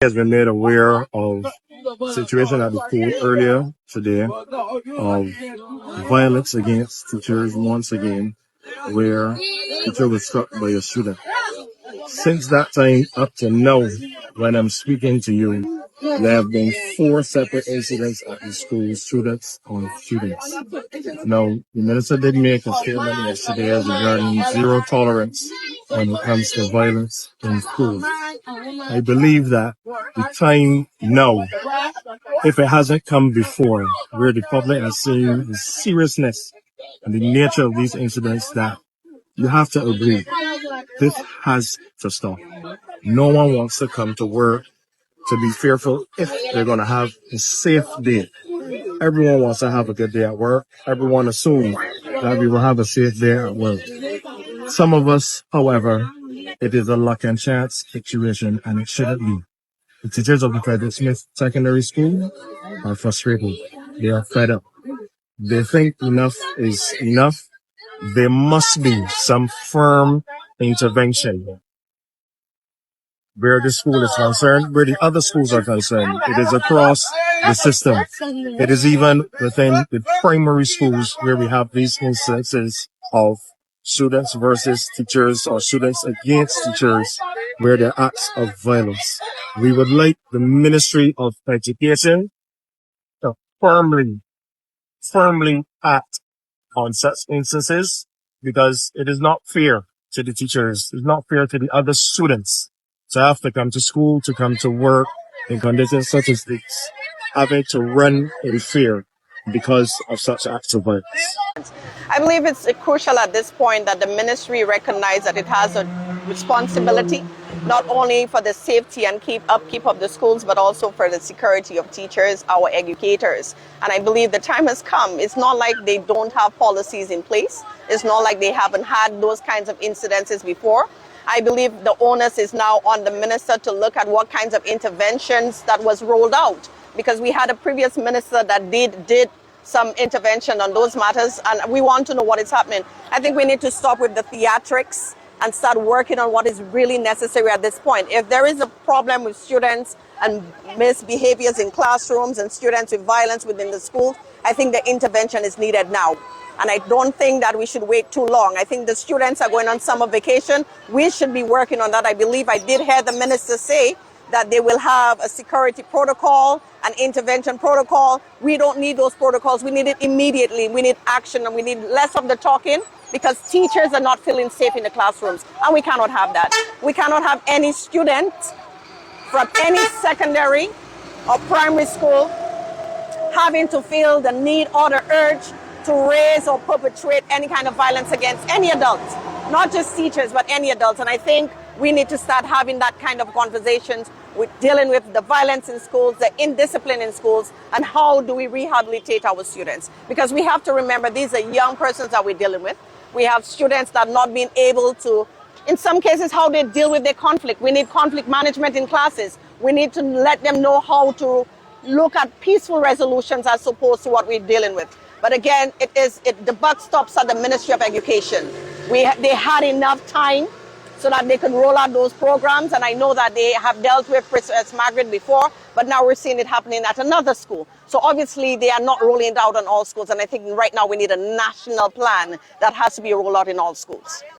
has been made aware of situation at the school earlier today of violence against teachers once again, where a teacher was struck by a student. Since that time up to now, when I'm speaking to you, there have been 4 separate incidents at the school, students on students. Now, the minister did make a statement yesterday regarding zero tolerance when it comes to violence in schools. I believe that the time now, if it hasn't come before, where the public has seen the seriousness and the nature of these incidents, that you have to agree, this has to stop. No one wants to come to work to be fearful if they're going to have a safe day. Everyone wants to have a good day at work. Everyone assumes that we will have a safe day at work. Some of us, however, it is a luck and chance situation, and it shouldn't be. The teachers of the Frederick Smith Secondary School are frustrated. They are fed up. They think enough is enough. There must be some firm intervention where the school is concerned, where the other schools are concerned. It is across the system. It is even within the primary schools where we have these instances of students versus teachers or students against teachers where there are acts of violence. We would like the Ministry of Education to firmly act on such instances, because it is not fair to the teachers. It's not fair to the other students to have to come to school, to come to work in conditions such as these, having to run in fear because of such acts of violence. I believe it's crucial at this point that the ministry recognize that it has a responsibility not only for the safety and upkeep of the schools, but also for the security of teachers, our educators. And I believe the time has come. It's not like they don't have policies in place. It's not like they haven't had those kinds of incidences before. I believe the onus is now on the minister to look at what kinds of interventions that was rolled out, because we had a previous minister that did some intervention on those matters, and we want to know what is happening. I think we need to stop with the theatrics and start working on what is really necessary at this point. If there is a problem with students and misbehaviors in classrooms and students with violence within the school, I think the intervention is needed now. And I don't think that we should wait too long. I think the students are going on summer vacation. We should be working on that. I believe I did hear the minister say that they will have a security protocol, an intervention protocol. We don't need those protocols. We need it immediately. We need action, and we need less of the talking, because teachers are not feeling safe in the classrooms, and we cannot have that. We cannot have any student from any secondary or primary school having to feel the need or the urge to raise or perpetrate any kind of violence against any adult, not just teachers, but any adults. And I think we need to start having that kind of conversations with dealing with the violence in schools, the indiscipline in schools, and how do we rehabilitate our students? Because we have to remember these are young persons that we're dealing with. We have students that are not being able to, in some cases, how they deal with their conflict. We need conflict management in classes. We need to let them know how to look at peaceful resolutions as opposed to what we're dealing with. But again, the buck stops at the Ministry of Education. They had enough time so that they can roll out those programs. And I know that they have dealt with Princess Margaret before, but now we're seeing it happening at another school. So obviously they are not rolling it out on all schools. And I think right now we need a national plan that has to be rolled out in all schools.